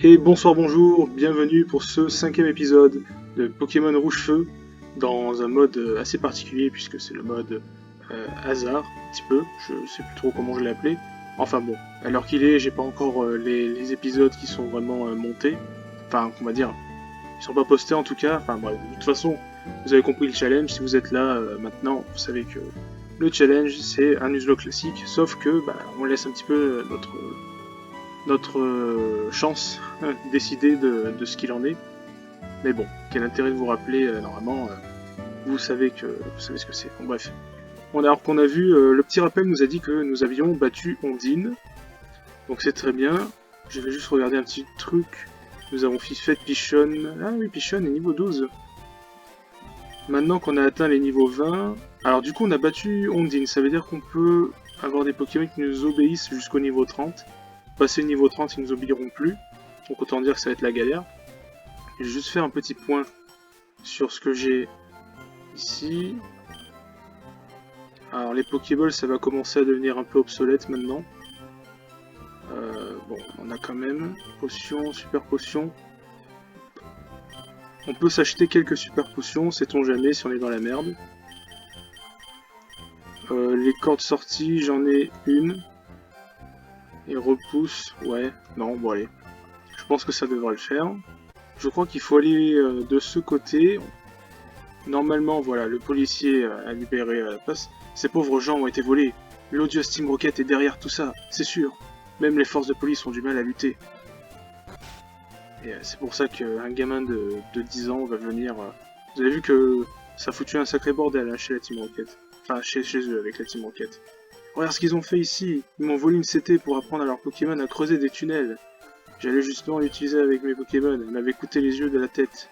Et bonsoir, bonjour, bienvenue pour ce 5e épisode de Pokémon Rouge Feu dans un mode assez particulier puisque c'est le mode hasard, un petit peu, je sais plus trop comment je l'ai appelé. Enfin bon, à l'heure qu'il est, j'ai pas encore les épisodes qui sont vraiment montés, enfin on va dire, ils sont pas postés en tout cas, enfin bref, de toute façon, vous avez compris le challenge, si vous êtes là maintenant, vous savez que le challenge c'est un Nuzlocke classique, sauf que on laisse un petit peu notre chance décider de ce qu'il en est. Mais bon, quel intérêt de vous rappeler, normalement, vous savez ce que c'est. Bon, bref. Alors qu'on a vu, le petit rappel nous a dit que nous avions battu Ondine, donc c'est très bien. Je vais juste regarder un petit truc. Nous avons fait Pichonne. Ah oui, Pichonne est niveau 12. Maintenant qu'on a atteint les niveaux 20, alors du coup on a battu Ondine, ça veut dire qu'on peut avoir des Pokémon qui nous obéissent jusqu'au niveau 30. Passer le niveau 30, ils nous obéiront plus. Donc autant dire que ça va être la galère. Je vais juste faire un petit point sur ce que j'ai ici. Alors les Pokéballs, ça va commencer à devenir un peu obsolète maintenant. Bon, on a quand même potions, super potions. On peut s'acheter quelques super potions, sait-on jamais si on est dans la merde. Les cordes sorties, j'en ai une. Et repousse, ouais, non, bon allez. Je pense que ça devrait le faire. Je crois qu'il faut aller de ce côté. Normalement, voilà, le policier a libéré la place. Ces pauvres gens ont été volés. L'odieux Steam Rocket est derrière tout ça, c'est sûr. Même les forces de police ont du mal à lutter. Et c'est pour ça qu'un gamin de 10 ans va venir... Vous avez vu que ça a foutu un sacré bordel hein, chez la Team Rocket. Enfin, chez eux, avec la Team Rocket. Regarde ce qu'ils ont fait ici. Ils m'ont volé une CT pour apprendre à leurs Pokémon à creuser des tunnels. J'allais justement l'utiliser avec mes Pokémon. Ils m'avaient coûté les yeux de la tête.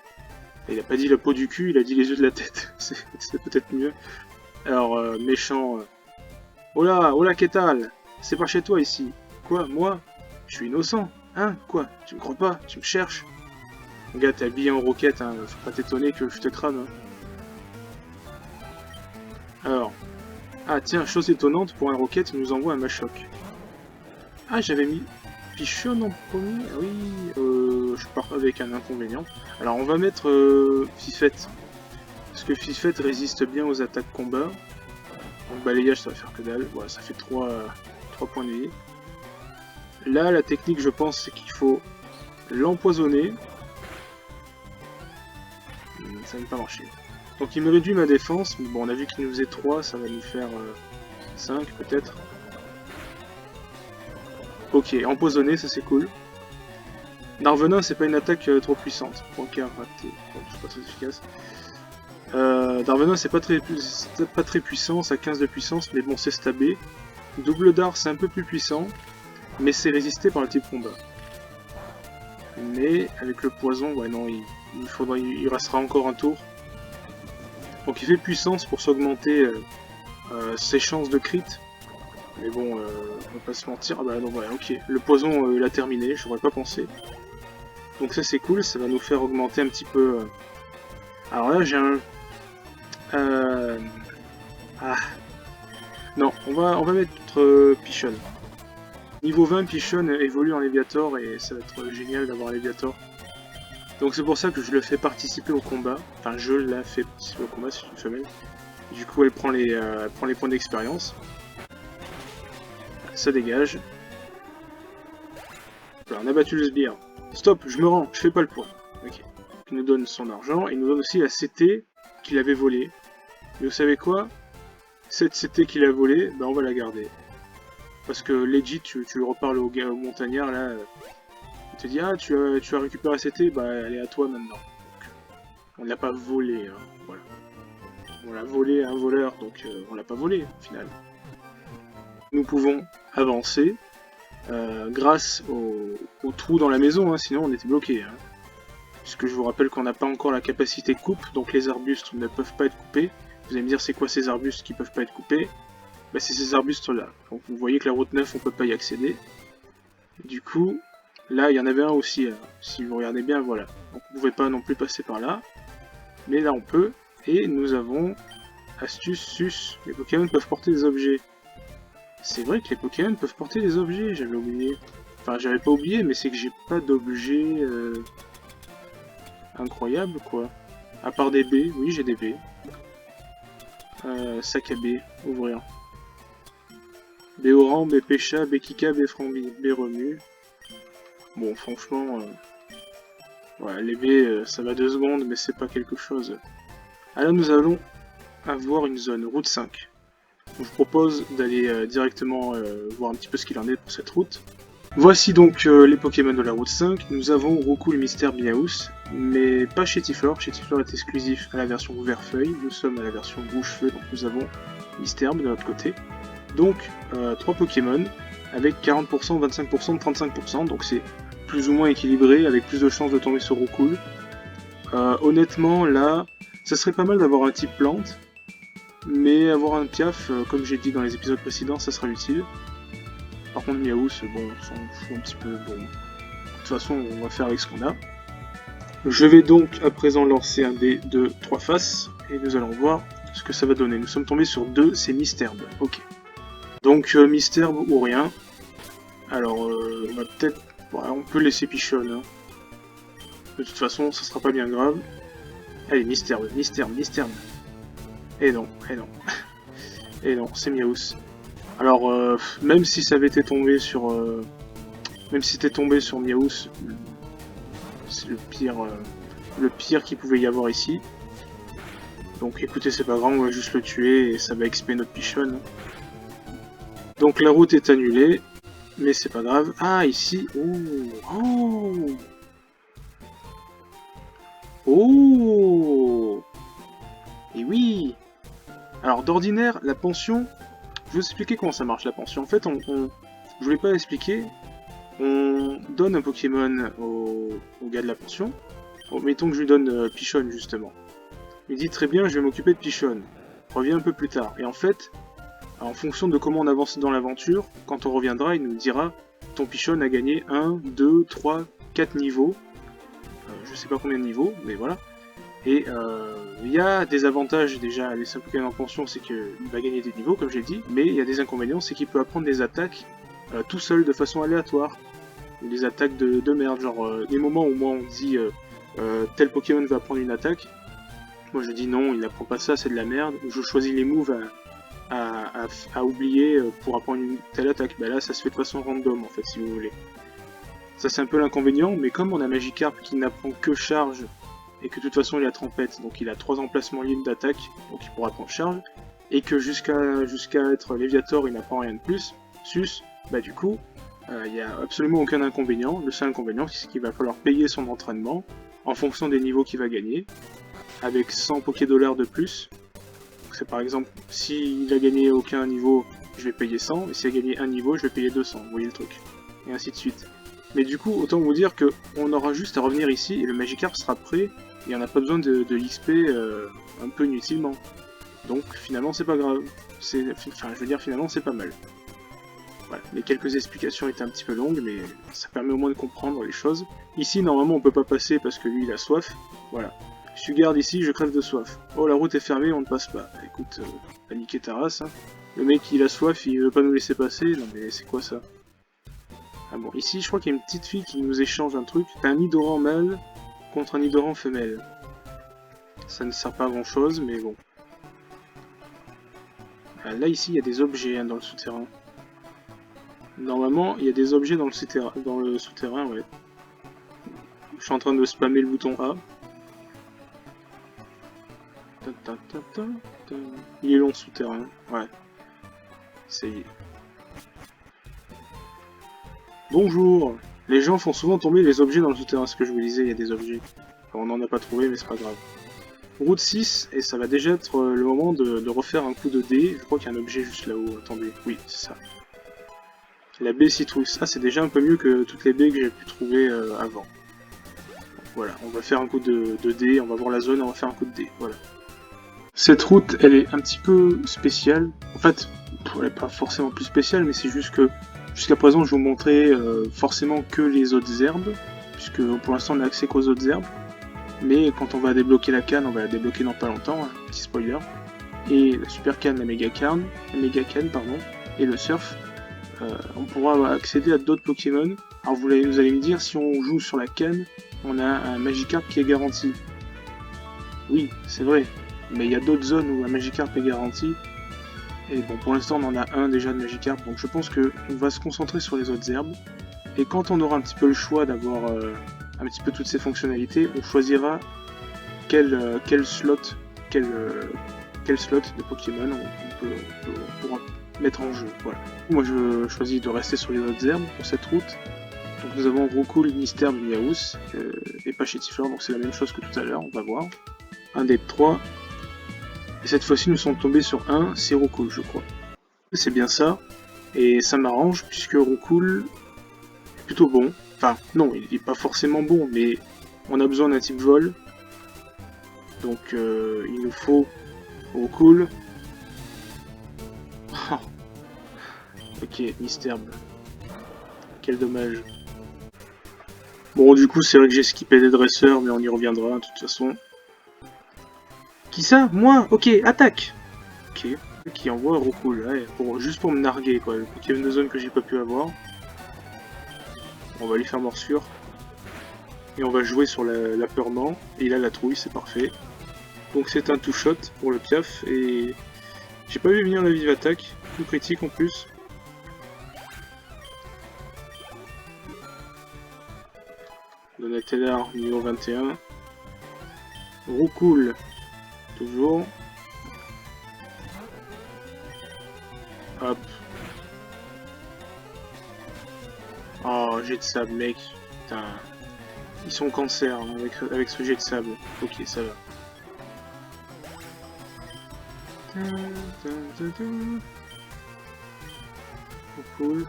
Et il a pas dit la peau du cul, il a dit les yeux de la tête. C'est peut-être mieux. Alors, méchant... Oh là, qu'est-ce c'est pas chez toi ici. Quoi, moi? Je suis innocent. Hein? Quoi? Tu me crois pas? Tu me cherches? Mon gars, t'es habillé en roquette, hein. Faut pas t'étonner que je te crame. Hein. Alors... Ah tiens, chose étonnante, pour un roquette, il nous envoie un Machoc. Ah, j'avais mis Pichon en premier. Ah oui, je pars avec un inconvénient. Alors on va mettre Fifette. Parce que Fifette résiste bien aux attaques combat. Donc balayage ça va faire que dalle. Voilà, ça fait 3 points de vie. Là, la technique, je pense, c'est qu'il faut l'empoisonner. Ça n'a pas marché. Donc il me réduit ma défense. Mais bon, on a vu qu'il nous faisait 3, ça va nous faire 5 peut-être. Ok, empoisonné, ça c'est cool. Darvenin, c'est pas une attaque trop puissante. Poincar raté, bon, c'est pas très efficace. Darvenin, c'est pas très puissant, ça a 15 de puissance, mais bon, c'est stabé. Double Dard, c'est un peu plus puissant, mais c'est résisté par le type combat. Mais avec le poison, ouais, non, il restera encore un tour. Donc il fait puissance pour s'augmenter ses chances de crit. Mais bon, on va pas se mentir. Ah bah non, ouais, ok. Le poison, il a terminé, j'aurais pas pensé. Donc ça c'est cool, ça va nous faire augmenter un petit peu... Alors là j'ai un... Ah... Non, on va mettre Pichon. Niveau 20, Pichon évolue en Léviator et ça va être génial d'avoir Léviator. Donc c'est pour ça que je le fais participer au combat. Enfin, je la fais participer au combat, c'est une femelle. Du coup, elle prend les points d'expérience. Ça dégage. Voilà, on a battu le sbire. Stop, je me rends, je fais pas le point. Ok. Il nous donne son argent, il nous donne aussi la CT qu'il avait volée. Mais vous savez quoi? Cette CT qu'il a volée, bah on va la garder. Parce que legit, tu reparles au montagnard là, il te dit ah tu as récupéré la CT, bah elle est à toi maintenant. Donc, on ne l'a pas volée, hein, voilà. On l'a volé à un voleur, donc on l'a pas volé au final. Nous pouvons avancer. Grâce au trou dans la maison, hein, sinon on était bloqué. Hein. Puisque je vous rappelle qu'on n'a pas encore la capacité coupe, donc les arbustes ne peuvent pas être coupés. Vous allez me dire c'est quoi ces arbustes qui peuvent pas être coupés? Bah, c'est ces arbustes là. Donc vous voyez que la route 9 on peut pas y accéder. Du coup, là il y en avait un aussi, si vous regardez bien, voilà. Donc on pouvait pas non plus passer par là. Mais là on peut, et nous avons astuce sus, les Pokémon peuvent porter des objets. C'est vrai que les Pokémon peuvent porter des objets, j'avais oublié. Enfin, j'avais pas oublié, mais c'est que j'ai pas d'objet incroyable, quoi. À part des baies, oui, j'ai des baies. Sac à baies, ouvrir. Béoran, Bépécha, Békika, Béframbi, Béremu. Bon, franchement, ouais, les baies, ça va 2 secondes, mais c'est pas quelque chose. Alors nous allons avoir une zone, route 5. Je vous propose d'aller directement voir un petit peu ce qu'il en est pour cette route. Voici donc les Pokémon de la route 5. Nous avons Roku le Mystère Miaus, mais pas Chétiflore. Chétiflore est exclusif à la version vert feuille. Nous sommes à la version rouge feu, donc nous avons Mystère de l'autre côté. Donc 3 Pokémon avec 40%, 25%, 35%, donc c'est plus ou moins équilibré, avec plus de chances de tomber sur Roku. Honnêtement, là, ça serait pas mal d'avoir un type plante, mais avoir un piaf, comme j'ai dit dans les épisodes précédents, ça sera utile. Par contre, Miaus, bon, on s'en fout un petit peu. Bon, de toute façon, on va faire avec ce qu'on a. Je vais donc à présent lancer un dé de 3 faces, et nous allons voir ce que ça va donner. Nous sommes tombés sur 2, c'est Mystherbe. Ok. Donc, Mystherbe ou rien. Alors, on va peut-être... Ouais, on peut laisser Pichonne. Hein. De toute façon, ça sera pas bien grave. Allez, Mystherbe, Mystherbe, Mystherbe. Et non, et non. Et non, c'est Miaus. Alors, même si ça avait été tombé sur... même si c'était tombé sur Miaus, c'est le pire qu'il pouvait y avoir ici. Donc écoutez, c'est pas grave, on va juste le tuer et ça va XP notre Pichonne. Donc la route est annulée, mais c'est pas grave. Ah, ici... Oh, oh, oh. Et oui. Alors d'ordinaire, la pension... Je vais vous expliquer comment ça marche la pension. En fait, je voulais pas expliquer. On donne un Pokémon au gars de la pension. Bon, mettons que je lui donne Pichonne justement. Il dit très bien, je vais m'occuper de Pichonne. Reviens un peu plus tard. Et en fait, en fonction de comment on avance dans l'aventure, quand on reviendra, il nous dira ton Pichonne a gagné 1, 2, 3, 4 niveaux. Je sais pas combien de niveaux, mais voilà. Et il y a des avantages déjà à laisser un Pokémon en pension, c'est qu'il va gagner des niveaux, comme j'ai dit, mais il y a des inconvénients, c'est qu'il peut apprendre des attaques tout seul, de façon aléatoire. Ou des attaques de merde, genre les moments où moi on dit tel Pokémon va apprendre une attaque, moi je dis non, il n'apprend pas ça, c'est de la merde, ou je choisis les moves à oublier pour apprendre une telle attaque. Bah là ça se fait de façon random en fait, si vous voulez. Ça c'est un peu l'inconvénient, mais comme on a Magikarp qui n'apprend que charge, et que de toute façon il a Tempête, donc il a 3 emplacements libres d'attaque, donc il pourra prendre charge, et que jusqu'à être Léviator il n'apprend rien de plus, sus, bah du coup, il n'y a absolument aucun inconvénient. Le seul inconvénient c'est qu'il va falloir payer son entraînement, en fonction des niveaux qu'il va gagner, avec 100 Pokédollars de plus. C'est par exemple, s'il a gagné aucun niveau, je vais payer 100, et s'il a gagné un niveau, je vais payer 200, vous voyez le truc, et ainsi de suite. Mais du coup, autant vous dire qu'on aura juste à revenir ici, et le Magikarp sera prêt, et on n'a pas besoin de l'XP un peu inutilement. Donc finalement c'est pas grave. Enfin je veux dire finalement c'est pas mal. Voilà, les quelques explications étaient un petit peu longues, mais ça permet au moins de comprendre les choses. Ici normalement on peut pas passer parce que lui il a soif. Voilà. Si tu gardes ici, je crève de soif. Oh la route est fermée, on ne passe pas. Écoute, va niquer ta race. Hein. Le mec il a soif, il veut pas nous laisser passer. Non mais c'est quoi ça? Ah bon, ici je crois qu'il y a une petite fille qui nous échange un truc. T'as un Nidoran mâle contre un Nidoran femelle. Ça ne sert pas à grand chose, mais bon. Ah, là ici il y a des objets hein, dans le souterrain. Normalement il y a des objets dans le souterrain, ouais. Je suis en train de spammer le bouton A. Il est long le souterrain, ouais. Ça y est. Bonjour. Les gens font souvent tomber les objets dans le souterrain, ce que je vous disais, il y a des objets. Enfin, on n'en a pas trouvé, mais c'est pas grave. Route 6, et ça va déjà être le moment de refaire un coup de dé. Je crois qu'il y a un objet juste là-haut, attendez, oui, c'est ça. La baie citrousse, ah c'est déjà un peu mieux que toutes les baies que j'ai pu trouver avant. Donc, voilà, on va faire un coup de dé, on va voir la zone, on va faire un coup de dé, voilà. Cette route, elle est un petit peu spéciale. En fait, elle n'est pas forcément plus spéciale, mais c'est juste que jusqu'à présent, je vous montrais forcément que les autres herbes, puisque pour l'instant, on n'a accès qu'aux autres herbes. Mais quand on va débloquer la canne, on va la débloquer dans pas longtemps, hein, petit spoiler. Et la super canne, la méga canne, pardon, et le surf, on pourra accéder à d'autres Pokémon. Alors vous allez me dire, si on joue sur la canne, on a un Magikarp qui est garanti. Oui, c'est vrai, mais il y a d'autres zones où un Magikarp est garanti. Et bon, pour l'instant, on en a un déjà de Magikarp, donc je pense qu'on va se concentrer sur les autres herbes. Et quand on aura un petit peu le choix d'avoir un petit peu toutes ces fonctionnalités, on choisira quel slot de Pokémon on pourra mettre en jeu. Voilà. Moi, je choisis de rester sur les autres herbes pour cette route. Donc nous avons Roucoule, Mystère, Miaous et Pachétiflore, donc c'est la même chose que tout à l'heure, on va voir. Un des trois. Et cette fois-ci, nous sommes tombés sur un, c'est Roucoule, je crois. C'est bien ça, et ça m'arrange puisque Roucoule est plutôt bon. Enfin, non, il n'est pas forcément bon, mais on a besoin d'un type vol. Donc il nous faut Roucoule. Ok, Mystère. Quel dommage. Bon, du coup, c'est vrai que j'ai skippé des dresseurs, mais on y reviendra, de toute façon. Qui ça? Moi? Ok, attaque! Ok, qui envoie Roucoule, ouais, juste pour me narguer, quoi, le Pokémon de zone que j'ai pas pu avoir. On va lui faire morsure. Et on va jouer sur la Peurement, et il a la trouille, c'est parfait. Donc c'est un two-shot pour le Piaf, et j'ai pas vu venir la vive attaque, plus critique en plus. Donatellar, niveau 21. Roucoule, toujours. Hop. Oh, jet de sable, mec. Putain. Ils sont cancer hein, avec ce jet de sable. Ok, ça va. Cool.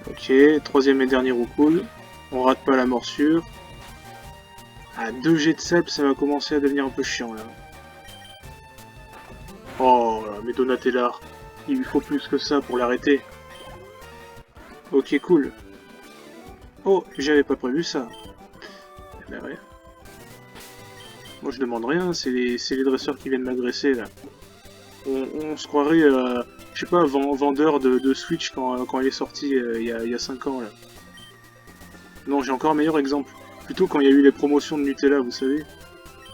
Ok, troisième et dernier Roucoule. On rate pas la morsure. Ah, 2 jets de sable, ça va commencer à devenir un peu chiant là. Oh, mais Donatellar, il lui faut plus que ça pour l'arrêter. Ok, cool. Oh, j'avais pas prévu ça. Bah ouais. Moi je demande rien, c'est les dresseurs qui viennent m'agresser là. On se croirait, je sais pas, vendeur de Switch quand elle est sortie il y a 5 ans là. Non, j'ai encore un meilleur exemple. Plutôt quand il y a eu les promotions de Nutella, vous savez.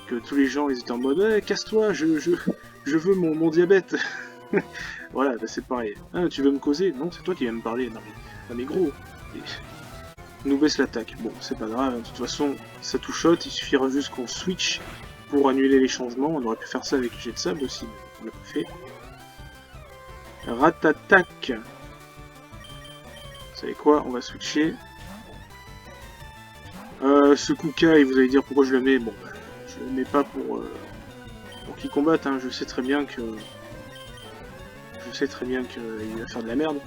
Que tous les gens ils étaient en mode hey, casse-toi, je veux mon diabète. Voilà, bah, c'est pareil. Ah, tu veux me causer? Non, c'est toi qui viens me parler. Non mais gros. Et... nous baisse l'attaque. Bon, c'est pas grave, de toute façon, ça tout shot, il suffira juste qu'on switch pour annuler les changements. On aurait pu faire ça avec le jet de sable aussi, mais on l'a pas fait. Ratatak. Vous savez quoi? On va switcher. Ce Kukai, vous allez dire pourquoi je le mets. Bon, bah, je le mets pas pour qu'il combatte, hein. Je sais très bien qu'il va faire de la merde.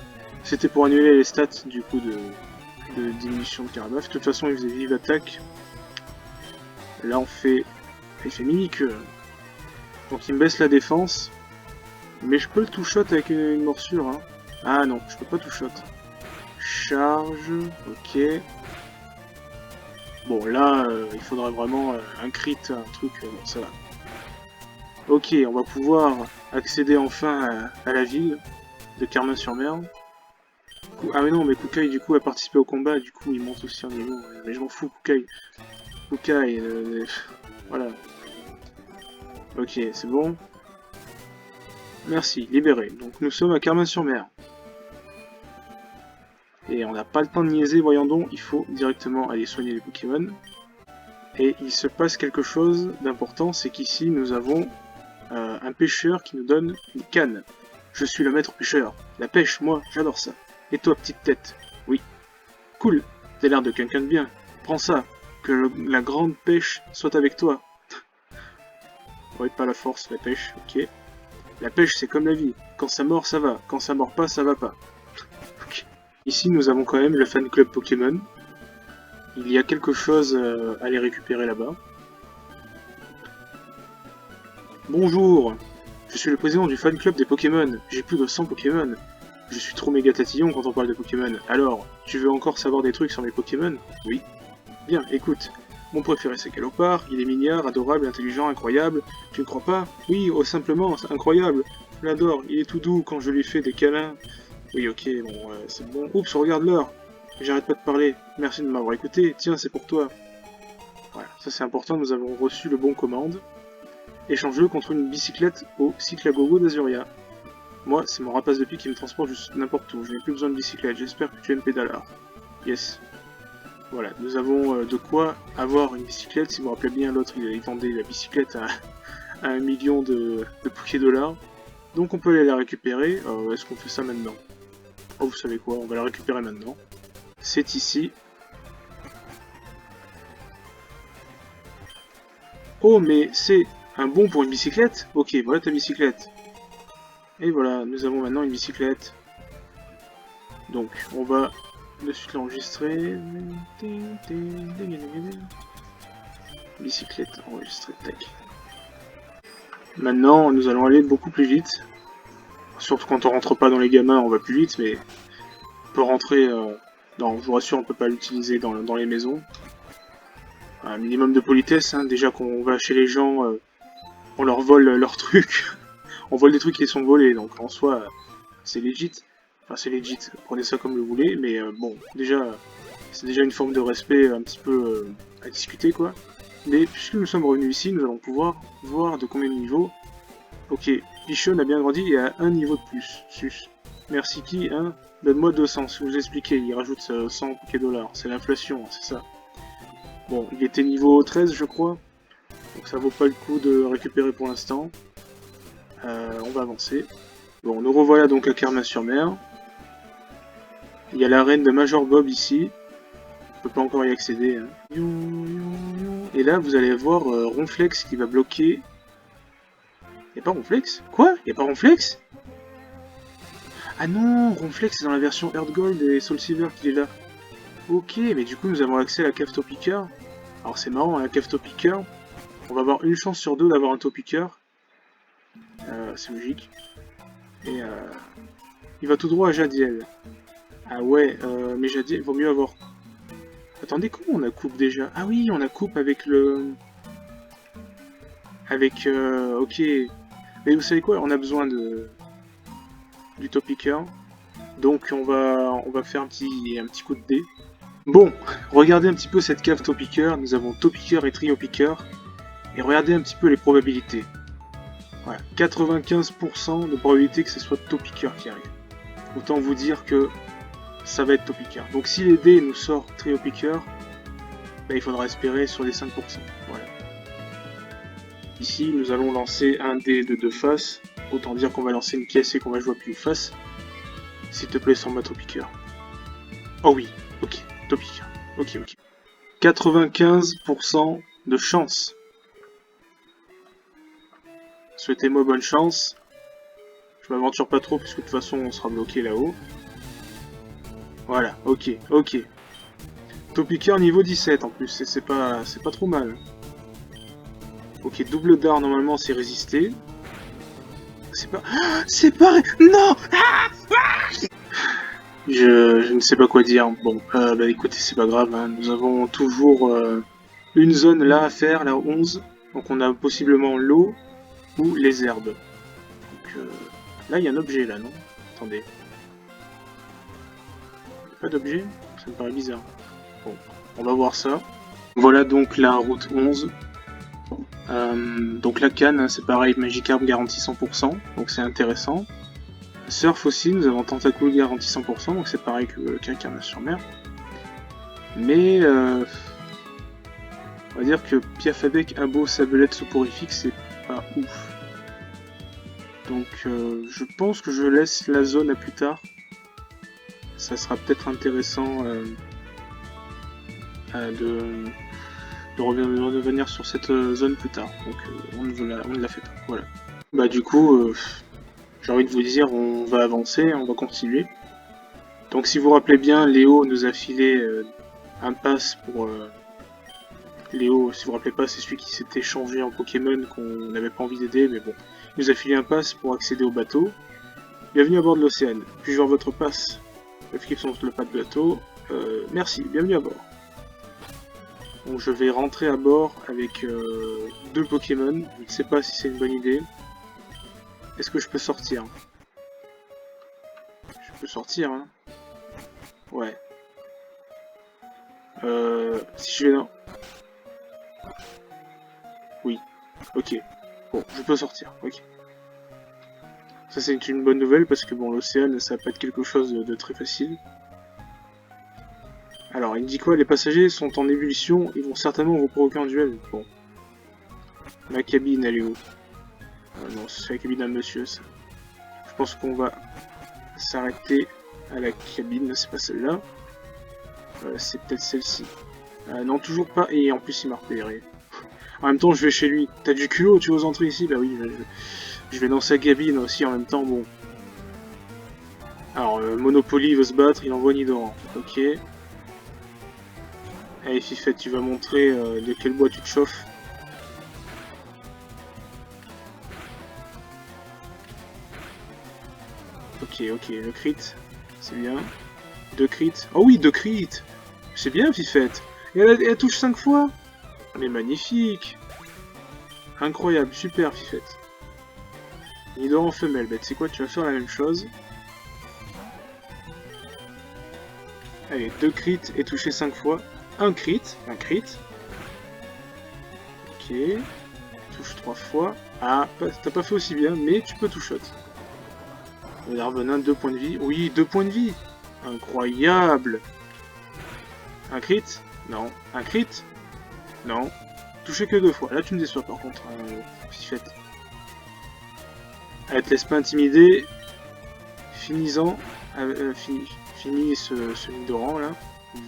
C'était pour annuler les stats du coup de diminution de Carabuff. De toute façon, il faisait vive attaque. Là, on fait... il fait mini-queue. Donc il me baisse la défense. Mais je peux le two-shot avec une morsure. Hein. Ah non, je peux pas two-shot. Charge, ok. Bon, là, il faudrait vraiment un crit, un truc, bon, ça va. Ok, on va pouvoir accéder enfin à la ville de Carmin-sur-Mer. Ah mais non, mais Kukai, du coup, a participé au combat, du coup, il monte aussi en niveau. Mais je m'en fous, Kukai. Kukai, voilà. Ok, c'est bon. Merci, libéré. Donc nous sommes à Carmin-sur-Mer. Et on n'a pas le temps de niaiser, voyons donc, il faut directement aller soigner les Pokémon. Et il se passe quelque chose d'important, c'est qu'ici nous avons un pêcheur qui nous donne une canne. Je suis le maître pêcheur. La pêche, moi, j'adore ça. Et toi, petite tête? Oui. Cool, t'as l'air de quelqu'un de bien. Prends ça, que la grande pêche soit avec toi. Ouais, pas la force, la pêche, ok. La pêche, c'est comme la vie. Quand ça mord, ça va. Quand ça mord pas, ça va pas. Okay. Ici, nous avons quand même le fan club Pokémon. Il y a quelque chose à aller récupérer là-bas. Bonjour, je suis le président du fan club des Pokémon. J'ai plus de 100 Pokémon. Je suis trop méga tatillon quand on parle de Pokémon. Alors, tu veux encore savoir des trucs sur mes Pokémon? Oui. Bien, écoute. Mon préféré c'est Calopard, il est mignard, adorable, intelligent, incroyable. Tu ne crois pas? Oui, oh simplement, c'est incroyable. Je l'adore, il est tout doux quand je lui fais des câlins. Oui, ok, bon, c'est bon. Oups, regarde l'heure. J'arrête pas de parler. Merci de m'avoir écouté. Tiens, c'est pour toi. Voilà, ça c'est important, nous avons reçu le bon commande. Échange-le contre une bicyclette au Cyclagogo d'Azuria. Moi, c'est mon rapace de pied qui me transporte juste n'importe où. Je n'ai plus besoin de bicyclette. J'espère que tu aimes pédalard. Yes. Voilà, nous avons de quoi avoir une bicyclette. Si vous vous rappelez bien, l'autre, il vendait la bicyclette à 1 million de $. Donc on peut aller la récupérer. Est-ce qu'on fait ça maintenant? Oh, vous savez quoi? On va la récupérer maintenant. C'est ici. Oh, mais c'est un bon pour une bicyclette? Ok, voilà ta bicyclette. Et voilà, nous avons maintenant une bicyclette. Donc, on va de suite l'enregistrer. Bicyclette enregistrée, tac. Maintenant, nous allons aller beaucoup plus vite. Surtout quand on rentre pas dans les gamins, on va plus vite, mais on peut rentrer... Non, je vous rassure, on peut pas l'utiliser dans les maisons. Un minimum de politesse, hein. Déjà qu'on va chez les gens, on leur vole leurs trucs. On vole des trucs qui sont volés, donc en soi, c'est legit. Enfin, c'est legit, prenez ça comme vous voulez, mais bon, déjà, c'est déjà une forme de respect un petit peu à discuter, quoi. Mais puisque nous sommes revenus ici, nous allons pouvoir voir de combien de niveaux. Ok, Pichon a bien grandi et a un niveau de plus. Sus. Merci qui, hein? Donne-moi 200, si vous expliquez, il rajoute 100 $. C'est l'inflation, c'est ça. Bon, il était niveau 13, je crois. Donc ça vaut pas le coup de récupérer pour l'instant. On va avancer. Bon, nous revoilà donc à Carmin-sur-Mer. Il y a l'arène de Major Bob ici. On peut pas encore y accéder. Hein. Et là, vous allez voir Ronflex qui va bloquer... Y'a pas Ronflex? Quoi? Y'a pas Ronflex? Ah non, Ronflex c'est dans la version Earth Gold et Soul Silver qu'il est là. Ok, mais du coup nous avons accès à la cave Topicker. Alors c'est marrant, la cave Topicker, on va avoir une chance sur deux d'avoir un Topicker. C'est logique. Et il va tout droit à Jadiel. Ah ouais, mais Jadiel, il vaut mieux avoir... Attendez, comment on a coupe déjà? Ah oui, on a coupe avec le... Avec... ok. Mais vous savez quoi? On a besoin de... du Topicker. Donc on va faire un petit coup de dé. Bon, regardez un petit peu cette cave Topicker. Nous avons Topicker et Trio Picker. Et regardez un petit peu les probabilités. Voilà, 95% de probabilité que ce soit Topicker qui arrive. Autant vous dire que ça va être Topicker. Donc si les dés nous sortent Trio Picker, ben, il faudra espérer sur les 5%. Voilà. Ici, nous allons lancer un dé de 2 faces. Autant dire qu'on va lancer une pièce et qu'on va jouer plus de faces. S'il te plaît, sans ma Topicker. Oh oui, ok, Topicker. Ok. 95% de chance. Souhaitez-moi bonne chance. Je m'aventure pas trop puisque de toute façon on sera bloqué là-haut. Voilà, ok. Topicker niveau 17 en plus, c'est pas trop mal. Ok, double dard normalement c'est résister. C'est pas... C'est pas... Non. Je ne sais pas quoi dire. Bon, bah écoutez, c'est pas grave, hein. Nous avons toujours une zone là à faire, la 11. Donc on a possiblement l'eau ou les herbes. Donc là il y a un objet là, non? Attendez. Pas d'objet? Ça me paraît bizarre. Bon, on va voir ça. Voilà donc la route 11. Donc la canne, hein, c'est pareil, Magikarp garantie 100%, donc c'est intéressant. Surf aussi, nous avons Tentacool garantie 100%, donc c'est pareil que Carmin-sur-Mer. Mais on va dire que Piafabec, Imbo, Sabelette, Soporifique, c'est pas ouf. Donc je pense que je laisse la zone à plus tard. Ça sera peut-être intéressant de revenir sur cette zone plus tard. Donc on ne la fait pas. Voilà. Bah du coup, j'ai envie de vous dire, on va avancer, on va continuer. Donc si vous vous rappelez bien, Léo nous a filé un pass pour... Léo, si vous vous rappelez pas, c'est celui qui s'était changé en Pokémon qu'on n'avait pas envie d'aider, mais bon. Il nous a filé un pass pour accéder au bateau. Bienvenue à bord de l'Océane. Puis-je voir votre pass? Inscription sur le pas de bateau. Merci, bienvenue à bord. Donc je vais rentrer à bord avec 2 Pokémon. Je ne sais pas si c'est une bonne idée. Est-ce que je peux sortir? Je peux sortir, hein. Ouais. Si je vais dans... Oui. Ok. Bon, je peux sortir. Ok. Ça c'est une bonne nouvelle parce que bon, l'océan, ça va pas être quelque chose de très facile. Alors, il me dit quoi? Les passagers sont en ébullition, ils vont certainement vous provoquer un duel. Bon. Ma cabine, elle est où? Non, c'est la cabine d'un monsieur, ça. Je pense qu'on va s'arrêter à la cabine, c'est pas celle-là. C'est peut-être celle-ci. Non, toujours pas, et en plus il m'a repéré. En même temps, je vais chez lui. T'as du culot, tu oses entrer ici? Bah oui, je vais dans sa cabine aussi en même temps, bon. Alors, Monopoly veut se battre, il envoie Nidoran. Ok. Allez, Fifette, tu vas montrer de quel bois tu te chauffes. Ok, ok, le crit, c'est bien. 2 crits. Oh oui, 2 crits! C'est bien, Fifette. Et elle touche 5 fois. Mais magnifique. Incroyable, super, Fifette. Nidoran femelle, bah tu sais quoi, tu vas faire la même chose. Allez, 2 crits et toucher 5 fois. Un crit. Ok. Touche 3 fois. Ah, t'as pas fait aussi bien, mais tu peux touch-shot. Le Darvenin, 2 points de vie. Oui, 2 points de vie. Incroyable. Un crit? Non. Un crit? Non. Touché que 2 fois. Là, tu me déçois par contre, Fifette. Allez, te laisse pas intimider. Finis-en. Finis ce Nidoran là.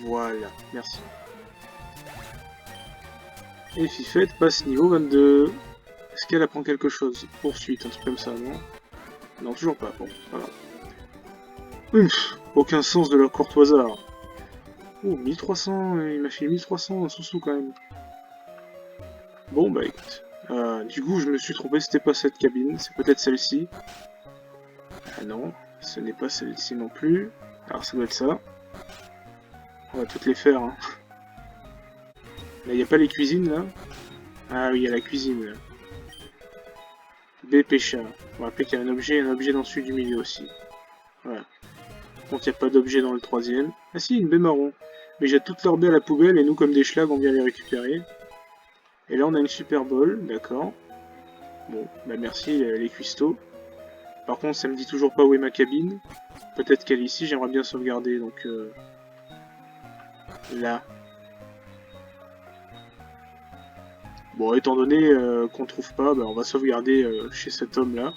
Voilà, merci. Et Fifette passe niveau 22. Est-ce qu'elle apprend quelque chose? Poursuite, un truc comme ça, non? Non, toujours pas. Bon, voilà. Aucun sens de leur courtoisard. Oh, 1300, il m'a fait 1300 sous quand même. Bon, bah écoute. Du coup, je me suis trompé, c'était pas cette cabine, c'est peut-être celle-ci. Ah non, ce n'est pas celle-ci non plus. Alors ça doit être ça. On va toutes les faire, hein. Là, il n'y a pas les cuisines, là? Ah oui, il y a la cuisine, là. B Pécha. On va rappeler qu'il y a un objet dans celui du milieu aussi. Voilà. Par contre, il n'y a pas d'objet dans le troisième. Ah si, une baie marron. Mais jette toutes leurs baies à la poubelle et nous, comme des schlags, on vient les récupérer. Et là, on a une Super Bowl, d'accord. Bon, bah merci les cuistots. Par contre, ça me dit toujours pas où est ma cabine. Peut-être qu'elle est ici, j'aimerais bien sauvegarder, donc... Là. Bon, étant donné qu'on trouve pas, bah, on va sauvegarder chez cet homme-là.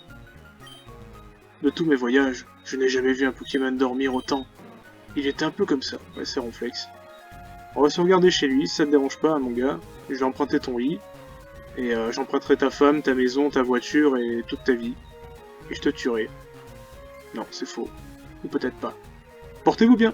De tous mes voyages, je n'ai jamais vu un Pokémon dormir autant. Il était un peu comme ça, ouais, c'est Ronflex. On va sauvegarder chez lui, si ça te dérange pas, mon gars. Je vais emprunter ton lit. Et j'emprunterai ta femme, ta maison, ta voiture et toute ta vie. Et je te tuerai. Non, c'est faux. Ou peut-être pas. Portez-vous bien!